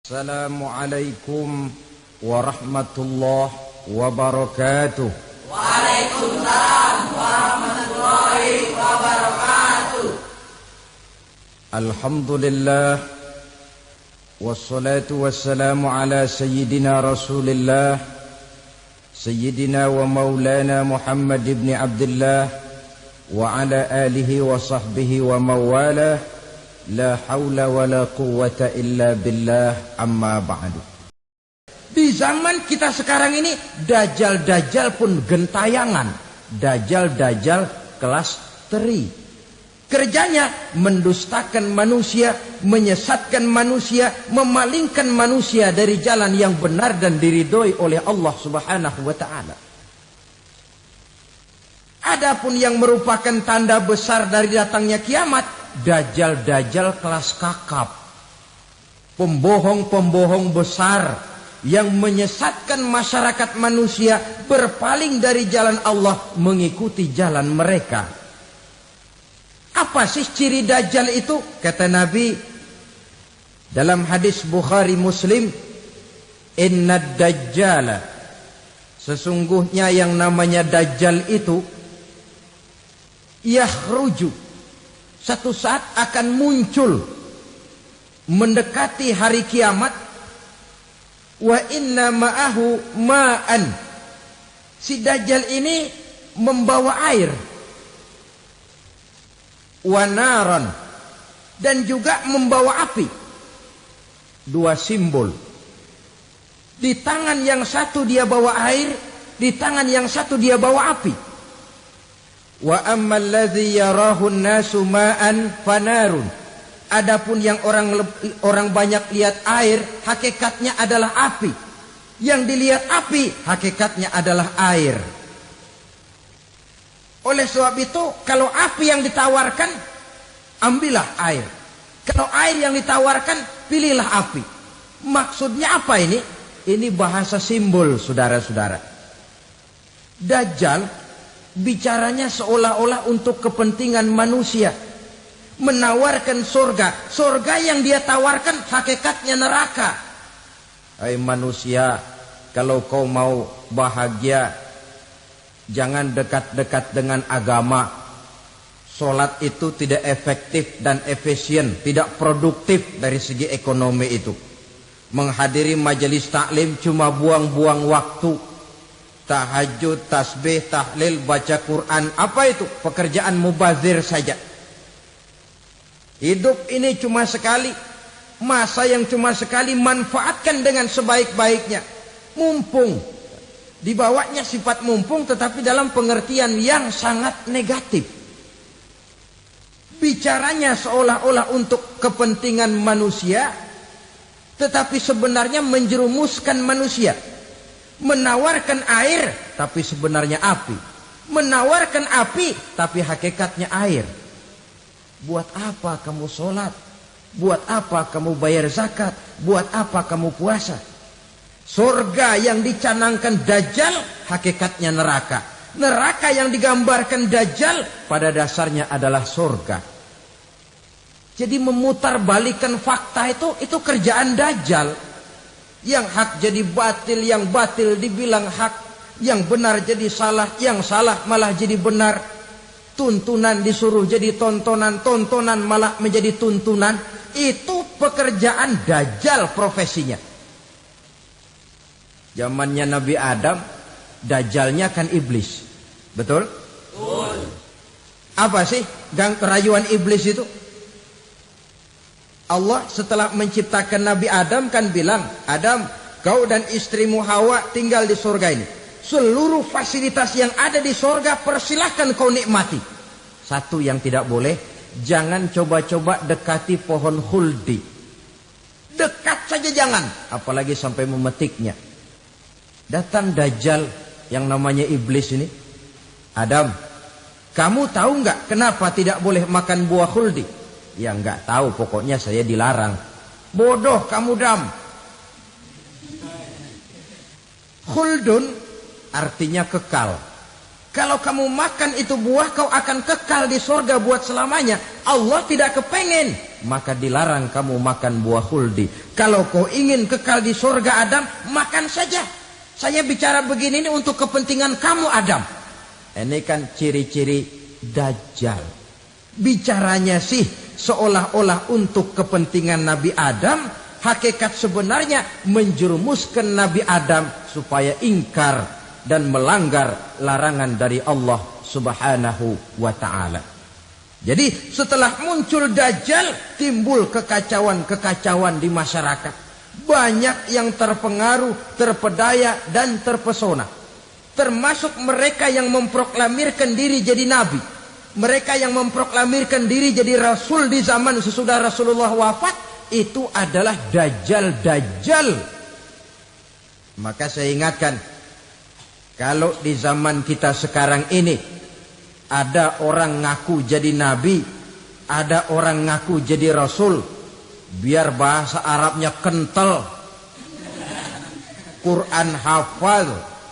Assalamualaikum warahmatullahi wabarakatuh. Waalaikumsalam warahmatullahi wabarakatuh. Alhamdulillah wassalatu wassalamu ala sayyidina Rasulillah sayyidina wa maulana Muhammad ibn Abdullah wa ala alihi wa sahbihi wa mawalah. La haula wa la quwwata illa billah, amma ba'du. Di zaman kita sekarang ini, dajjal-dajjal pun gentayangan. Dajjal-dajjal kelas teri. Kerjanya mendustakan manusia, menyesatkan manusia, memalingkan manusia dari jalan yang benar dan diridhoi oleh Allah Subhanahu wa ta'ala. Adapun yang merupakan tanda besar dari datangnya kiamat, dajjal-dajjal kelas kakap, pembohong-pembohong besar yang menyesatkan masyarakat manusia berpaling dari jalan Allah mengikuti jalan mereka. Apa sih ciri dajjal itu? Kata Nabi dalam hadis Bukhari Muslim, innad dajjala, sesungguhnya yang namanya dajjal itu yakhruju, satu saat akan muncul mendekati hari kiamat. Wa inna ma'ahu ma'an, si dajjal ini membawa air. Wa naran, dan juga membawa api. Dua simbol. Di tangan yang satu dia bawa air, di tangan yang satu dia bawa api. Wa ammal ladzi yarahu an-nasu ma'an fanarun. Adapun yang orang banyak lihat air, hakikatnya adalah api. Yang dilihat api, hakikatnya adalah air. Oleh sebab itu, kalau api yang ditawarkan, ambillah air. Kalau air yang ditawarkan, pilihlah api. Maksudnya apa ini? Ini bahasa simbol, saudara-saudara. Dajjal bicaranya seolah-olah untuk kepentingan manusia, menawarkan surga. Surga yang dia tawarkan hakikatnya neraka. Hai manusia, kalau kau mau bahagia, jangan dekat-dekat dengan agama. Solat itu tidak efektif dan efisien, tidak produktif dari segi ekonomi itu. Menghadiri majelis taklim cuma buang-buang waktu. Tahajud, tasbih, tahlil, baca Quran, apa itu? Pekerjaan mubazir saja. Hidup ini cuma sekali, masa yang cuma sekali, manfaatkan dengan sebaik-baiknya. Mumpung, dibawanya sifat mumpung tetapi dalam pengertian yang sangat negatif. Bicaranya seolah-olah untuk kepentingan manusia, tetapi sebenarnya menjerumuskan manusia. Menawarkan air, tapi sebenarnya api. Menawarkan api, tapi hakikatnya air. Buat apa kamu sholat? Buat apa kamu bayar zakat? Buat apa kamu puasa? Surga yang dicanangkan dajjal, hakikatnya neraka. Neraka yang digambarkan dajjal, pada dasarnya adalah surga. Jadi memutarbalikan fakta itu kerjaan dajjal. Yang hak jadi batil, yang batil dibilang hak, yang benar jadi salah, yang salah malah jadi benar. Tuntunan disuruh jadi tontonan, tontonan malah menjadi tuntunan. Itu pekerjaan dajjal profesinya. Zamannya Nabi Adam, dajjalnya kan iblis. Betul? Betul. Apa sih rayuan iblis itu? Allah setelah menciptakan Nabi Adam kan bilang, Adam, kau dan istrimu Hawa tinggal di surga ini. Seluruh fasilitas yang ada di surga persilahkan kau nikmati. Satu yang tidak boleh, jangan coba-coba dekati pohon khuldi. Dekat saja jangan, apalagi sampai memetiknya. Datang dajjal yang namanya iblis ini. Adam, kamu tahu nggak kenapa tidak boleh makan buah khuldi? Ya nggak tahu, pokoknya saya dilarang. Bodoh kamu Dam. Khuldun artinya kekal. Kalau kamu makan itu buah, kau akan kekal di surga buat selamanya. Allah tidak kepengen maka dilarang kamu makan buah khuldi. Kalau kau ingin kekal di surga Adam, makan saja. Saya bicara begini ini untuk kepentingan kamu Adam. Ini kan ciri-ciri Dajjal. Bicaranya sih seolah-olah untuk kepentingan Nabi Adam, hakikat sebenarnya menjerumuskan Nabi Adam supaya ingkar dan melanggar larangan dari Allah Subhanahu wa ta'ala. Jadi setelah muncul Dajjal, timbul kekacauan-kekacauan di masyarakat. Banyak yang terpengaruh, terpedaya dan terpesona. Termasuk mereka yang memproklamirkan diri jadi nabi. Mereka yang memproklamirkan diri jadi rasul di zaman sesudah Rasulullah wafat, itu adalah Dajjal. Maka saya ingatkan, kalau di zaman kita sekarang ini ada orang ngaku jadi nabi, ada orang ngaku jadi rasul, biar bahasa Arabnya kental, Quran hafal,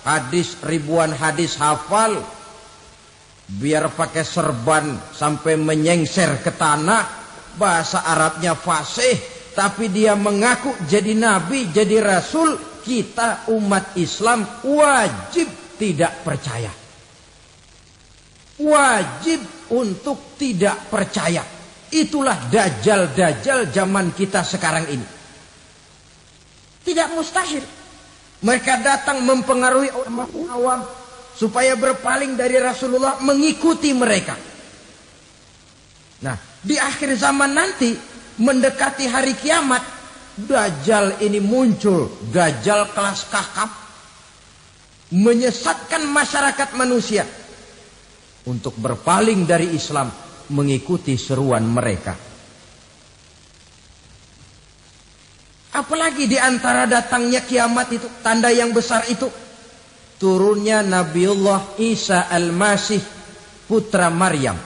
hadis ribuan hadis hafal, biar pakai serban sampai menyengser ke tanah, bahasa Arabnya fasih, tapi dia mengaku jadi nabi, jadi rasul, kita umat Islam wajib tidak percaya. Wajib untuk tidak percaya. Itulah Dajjal zaman kita sekarang ini. Tidak mustahil mereka datang mempengaruhi orang awam supaya berpaling dari Rasulullah, mengikuti mereka. Nah, di akhir zaman nanti, mendekati hari kiamat, Dajjal ini muncul. Dajjal kelas kakap, menyesatkan masyarakat manusia untuk berpaling dari Islam, mengikuti seruan mereka. Apalagi di antara datangnya kiamat itu, tanda yang besar itu, turunnya Nabiullah Isa Al-Masih, putra Maryam.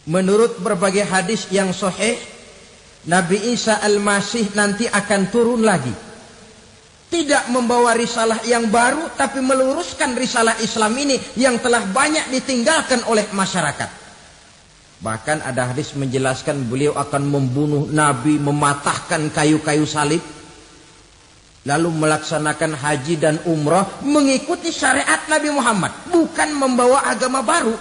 Menurut berbagai hadis yang sahih, Nabi Isa Al-Masih nanti akan turun lagi. Tidak membawa risalah yang baru, tapi meluruskan risalah Islam ini yang telah banyak ditinggalkan oleh masyarakat. Bahkan ada hadis menjelaskan beliau akan membunuh Nabi, mematahkan kayu-kayu salib, lalu melaksanakan haji dan umrah mengikuti syariat Nabi Muhammad, bukan membawa agama baru.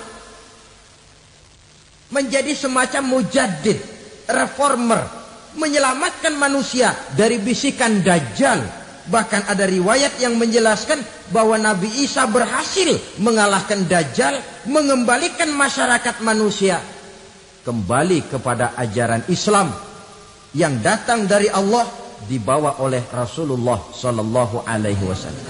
Menjadi semacam mujaddid, reformer, menyelamatkan manusia dari bisikan Dajjal. Bahkan ada riwayat yang menjelaskan bahwa Nabi Isa berhasil mengalahkan Dajjal, mengembalikan masyarakat manusia kembali kepada ajaran Islam yang datang dari Allah, dibawa oleh Rasulullah Sallallahu Alaihi Wasallam.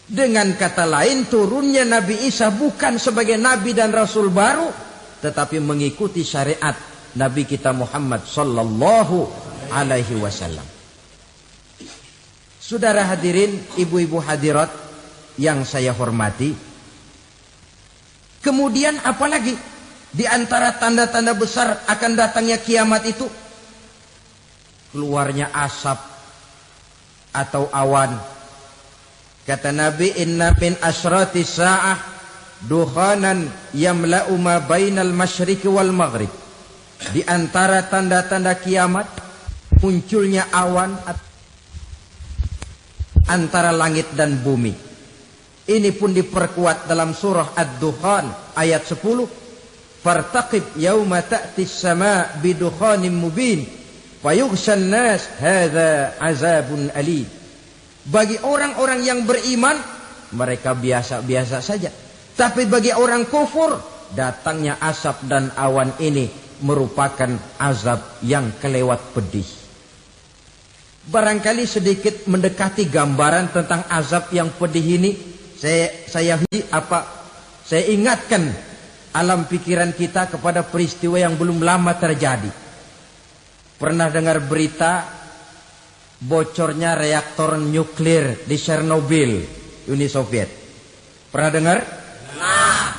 Dengan kata lain, turunnya Nabi Isa bukan sebagai Nabi dan Rasul baru, tetapi mengikuti syariat Nabi kita Muhammad Sallallahu Alaihi Wasallam. Saudara hadirin, ibu-ibu hadirat yang saya hormati, kemudian apalagi di antara tanda-tanda besar akan datangnya kiamat itu? Keluarnya asap atau awan. Kata Nabi, inna min asratis sa'ah dukhanan yamla'u ma bainal masyriqi wal maghrib. Di antara tanda-tanda kiamat, munculnya awan antara langit dan bumi. Ini pun diperkuat dalam surah Ad-Dukhan ayat 10. Fartaqib yawma ta'ti as-sama' bidukhanin mubin fayughshan nas hadza azabun alim. Bagi orang-orang yang beriman, mereka biasa-biasa saja. Tapi bagi orang kufur, datangnya asap dan awan ini merupakan azab yang kelewat pedih. Barangkali sedikit mendekati gambaran tentang azab yang pedih ini, saya ingatkan alam pikiran kita kepada peristiwa yang belum lama terjadi. Pernah dengar berita bocornya reaktor nuklir di Chernobyl, Uni Soviet? Pernah dengar? Nah,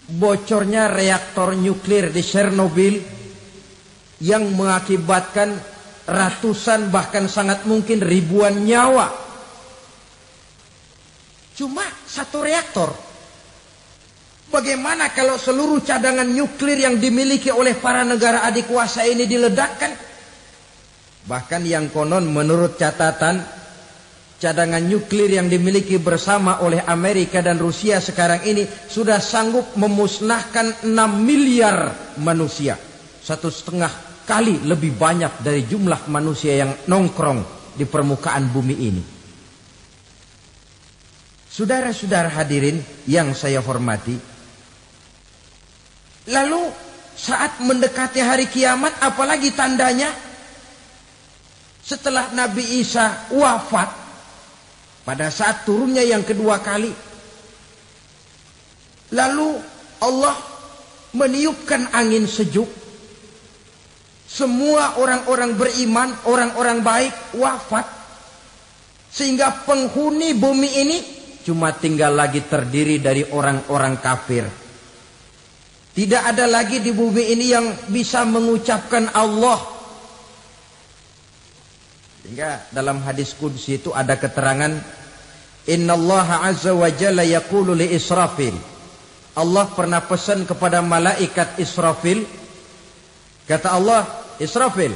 bocornya reaktor nuklir di Chernobyl yang mengakibatkan ratusan bahkan sangat mungkin ribuan nyawa. Cuma satu reaktor. Bagaimana kalau seluruh cadangan nuklir yang dimiliki oleh para negara adik kuasa ini diledakkan? Bahkan yang konon menurut catatan, cadangan nuklir yang dimiliki bersama oleh Amerika dan Rusia sekarang ini sudah sanggup memusnahkan 6 miliar manusia. 1,5 kali lebih banyak dari jumlah manusia yang nongkrong di permukaan bumi ini. Saudara-saudara hadirin yang saya hormati, lalu saat mendekati hari kiamat, apalagi tandanya? Setelah Nabi Isa wafat, pada saat turunnya yang kedua kali, lalu Allah meniupkan angin sejuk. Semua orang-orang beriman, orang-orang baik wafat. Sehingga penghuni bumi ini cuma tinggal lagi terdiri dari orang-orang kafir. Tidak ada lagi di bumi ini yang bisa mengucapkan Allah. Sehingga dalam hadis qudsi itu ada keterangan, Innallaha azza wa jalla yaqulu li Israfil. Allah pernah pesan kepada malaikat Israfil. Kata Allah, Israfil,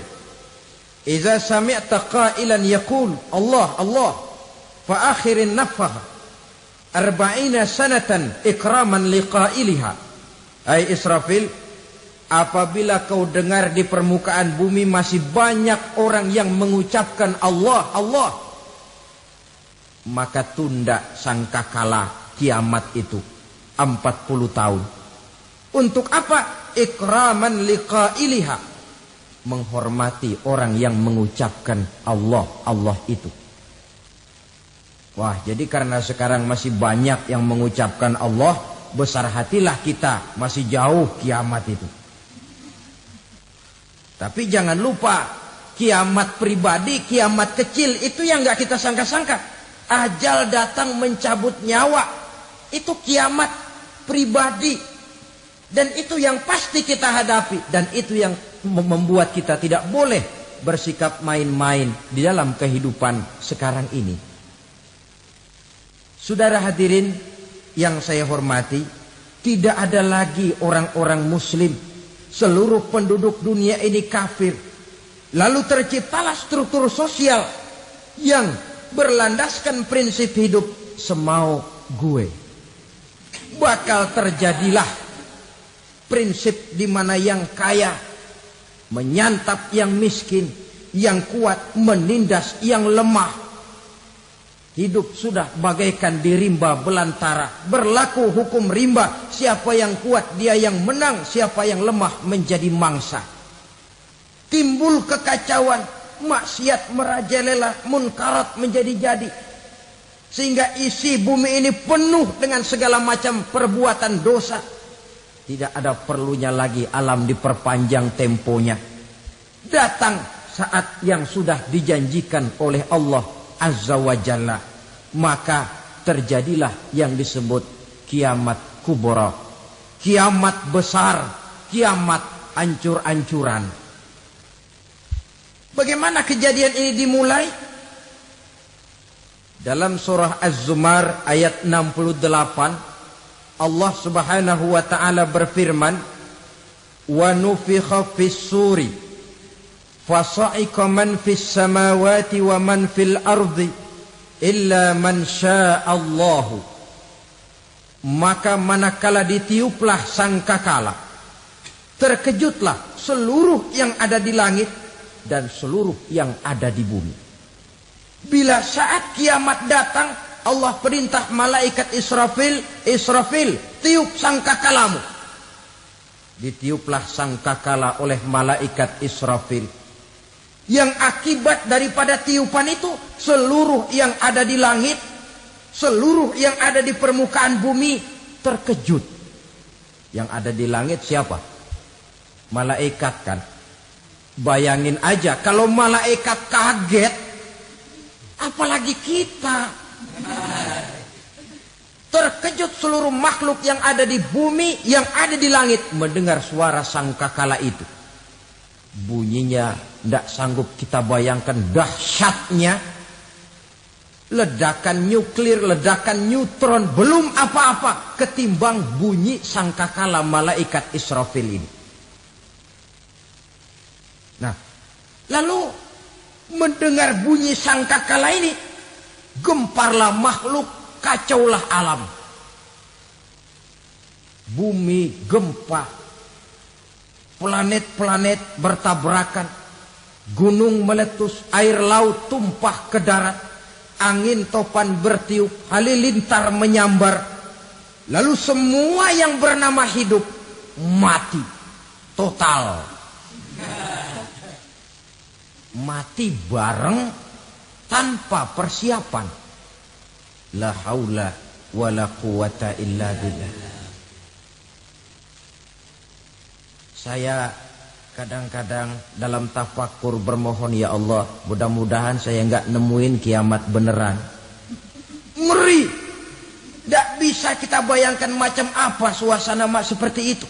Iza sami'ta qailan yaqul Allah, Allah, fa akhirin nafah 40 sanatan ikraman liqailiha. Hai Israfil, apabila kau dengar di permukaan bumi masih banyak orang yang mengucapkan Allah, Allah, maka tunda sangkakala kiamat itu 40 tahun. Untuk apa? Ikraman liqailiha, menghormati orang yang mengucapkan Allah, Allah itu. Wah, jadi karena sekarang masih banyak yang mengucapkan Allah, besar hatilah kita, masih jauh kiamat itu. Tapi jangan lupa, kiamat pribadi, kiamat kecil, itu yang gak kita sangka-sangka. Ajal datang mencabut nyawa, itu kiamat pribadi. Dan itu yang pasti kita hadapi. Dan itu yang membuat kita tidak boleh bersikap main-main di dalam kehidupan sekarang ini. Saudara hadirin yang saya hormati, tidak ada lagi orang-orang muslim. Seluruh penduduk dunia ini kafir. Lalu terciptalah struktur sosial yang berlandaskan prinsip hidup semau gue. Bakal terjadilah prinsip di mana yang kaya menyantap yang miskin, yang kuat menindas yang lemah. Hidup sudah bagaikan di rimba belantara. Berlaku hukum rimba. Siapa yang kuat dia yang menang. Siapa yang lemah menjadi mangsa. Timbul kekacauan. Maksiat merajalela. Munkarat menjadi-jadi. Sehingga isi bumi ini penuh dengan segala macam perbuatan dosa. Tidak ada perlunya lagi alam diperpanjang temponya. Datang saat yang sudah dijanjikan oleh Allah Azza wa Jalla, maka terjadilah yang disebut kiamat kubra, kiamat besar, kiamat ancur-ancuran. Bagaimana kejadian ini dimulai? Dalam surah Az-Zumar ayat 68, Allah Subhanahu wa taala berfirman, "Wa nufikha fis-suri fasa'iqa man fis samawati wa man fil ardi illa man sya'allahu." Maka manakala ditiuplah sangkakala, terkejutlah seluruh yang ada di langit dan seluruh yang ada di bumi. Bila saat kiamat datang, Allah perintah malaikat Israfil, Israfil, tiup sangkakalamu. Ditiuplah sangkakala oleh malaikat Israfil. Yang akibat daripada tiupan itu, seluruh yang ada di langit, seluruh yang ada di permukaan bumi terkejut. Yang ada di langit siapa? Malaikat kan. Bayangin aja kalau malaikat kaget, apalagi kita. Terkejut seluruh makhluk yang ada di bumi, yang ada di langit mendengar suara sangkakala itu. Bunyinya tidak sanggup kita bayangkan dahsyatnya. ledakan nuklir, ledakan neutron, belum apa-apa ketimbang bunyi sangkakala malaikat Israfil ini. Nah, lalu mendengar bunyi sangkakala ini, gemparlah makhluk, kacaulah alam. Bumi gempa, planet-planet bertabrakan, gunung meletus, air laut tumpah ke darat, angin topan bertiup, halilintar menyambar. Lalu semua yang bernama hidup mati total. Mati bareng tanpa persiapan. La haula wala quwata illa billah. Saya kadang-kadang dalam tafakur bermohon, ya Allah, mudah-mudahan saya enggak nemuin kiamat beneran. Ngeri. Tidak bisa kita bayangkan macam apa suasana seperti itu.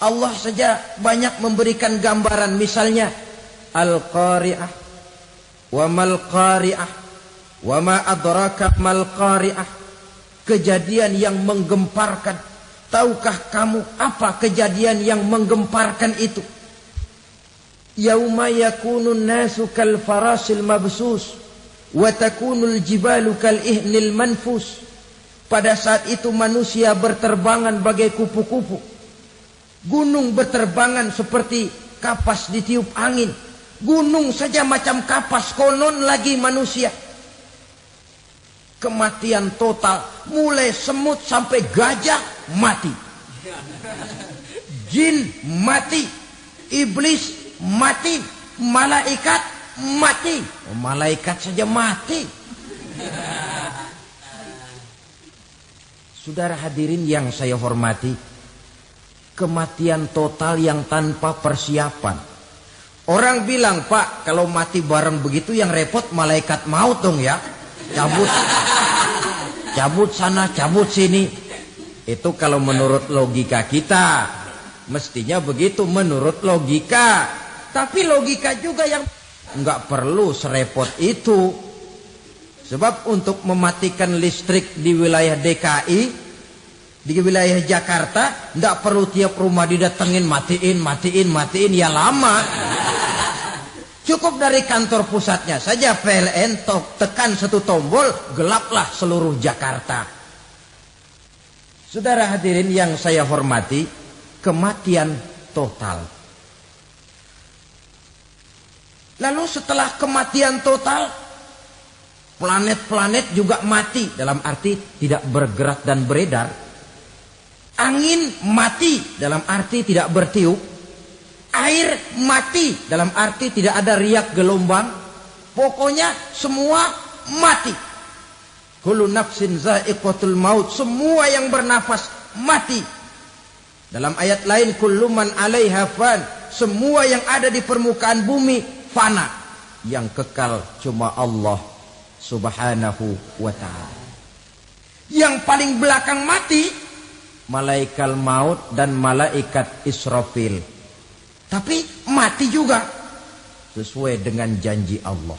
Allah saja banyak memberikan gambaran, misalnya Al-Qari'ah, wa mal Qari'ah, wa ma adraka mal Qari'ah. Kejadian yang menggemparkan. Tahukah kamu apa kejadian yang menggemparkan itu? Yauma yakunun nasu kal farasil mabsus wa takunul jibalu kal ihnil manfus. Pada saat itu manusia berterbangan bagai kupu-kupu. Gunung berterbangan seperti kapas ditiup angin. Gunung saja macam kapas, konon lagi manusia. Kematian total, mulai semut sampai gajah mati, jin mati, iblis mati, malaikat mati. Malaikat saja mati. Saudara hadirin yang saya hormati, kematian total yang tanpa persiapan. Orang bilang, Pak, kalau mati bareng begitu yang repot malaikat maut dong ya. Cabut sana, cabut sini. Itu kalau menurut logika kita, mestinya begitu menurut logika. Tapi logika juga yang nggak perlu serepot itu. Sebab untuk mematikan listrik di wilayah DKI, di wilayah Jakarta, nggak perlu tiap rumah didatengin, matiin, ya lama. Cukup dari kantor pusatnya saja PLN, tekan satu tombol, gelaplah seluruh Jakarta. Saudara hadirin yang saya hormati, kematian total. Lalu setelah kematian total, planet-planet juga mati, dalam arti tidak bergerak dan beredar. Angin mati, dalam arti tidak bertiup. Air mati, dalam arti tidak ada riak gelombang. Pokoknya semua mati. Kullu nafsin za'iqatul maut. Semua yang bernafas mati. Dalam ayat lain, kullu man 'alaiha fan. Semua yang ada di permukaan bumi fana. Yang kekal cuma Allah Subhanahu wa ta'ala. Yang paling belakang mati, malaikat maut dan malaikat Israfil. Tapi mati juga sesuai dengan janji Allah.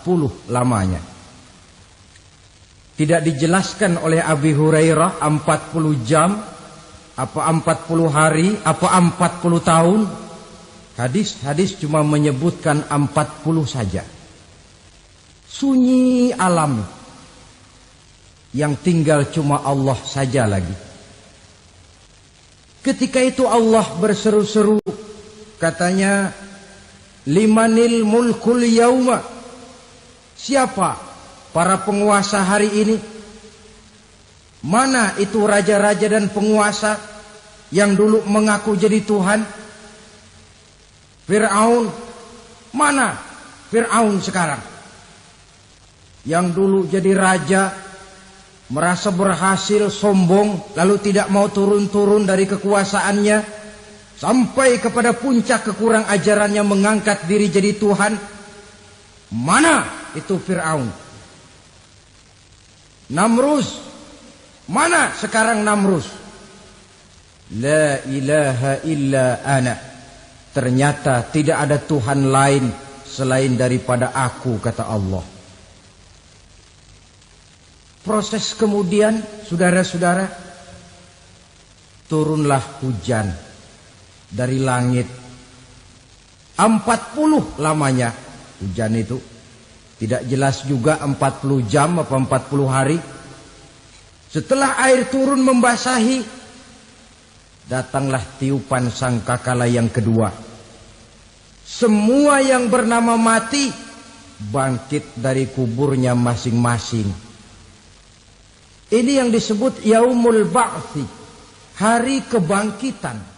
40 lamanya. Tidak dijelaskan oleh Abi Hurairah 40 jam, apa 40 hari, apa 40 tahun. Hadis-hadis cuma menyebutkan 40 saja. Sunyi alam. Yang tinggal cuma Allah saja lagi. Ketika itu Allah berseru-seru, katanya, limanil mulkul yauma. Siapa para penguasa hari ini? Mana itu raja-raja dan penguasa yang dulu mengaku jadi Tuhan? Fir'aun. Mana Fir'aun sekarang? Yang dulu jadi raja, merasa berhasil, sombong, lalu tidak mau turun-turun dari kekuasaannya, sampai kepada puncak kekurang ajarannya mengangkat diri jadi Tuhan. Mana itu Fir'aun? Namrus. Mana sekarang Namrus? La ilaha illa ana. ternyata tidak ada Tuhan lain selain daripada aku, kata Allah. Proses kemudian, saudara-saudara, turunlah hujan dari langit. 40 lamanya hujan itu. Tidak jelas juga 40 jam apa 40 hari. Setelah air turun membasahi, datanglah tiupan sangkakala yang kedua. Semua yang bernama mati bangkit dari kuburnya masing-masing. Ini yang disebut Yaumul Ba'thi, hari kebangkitan.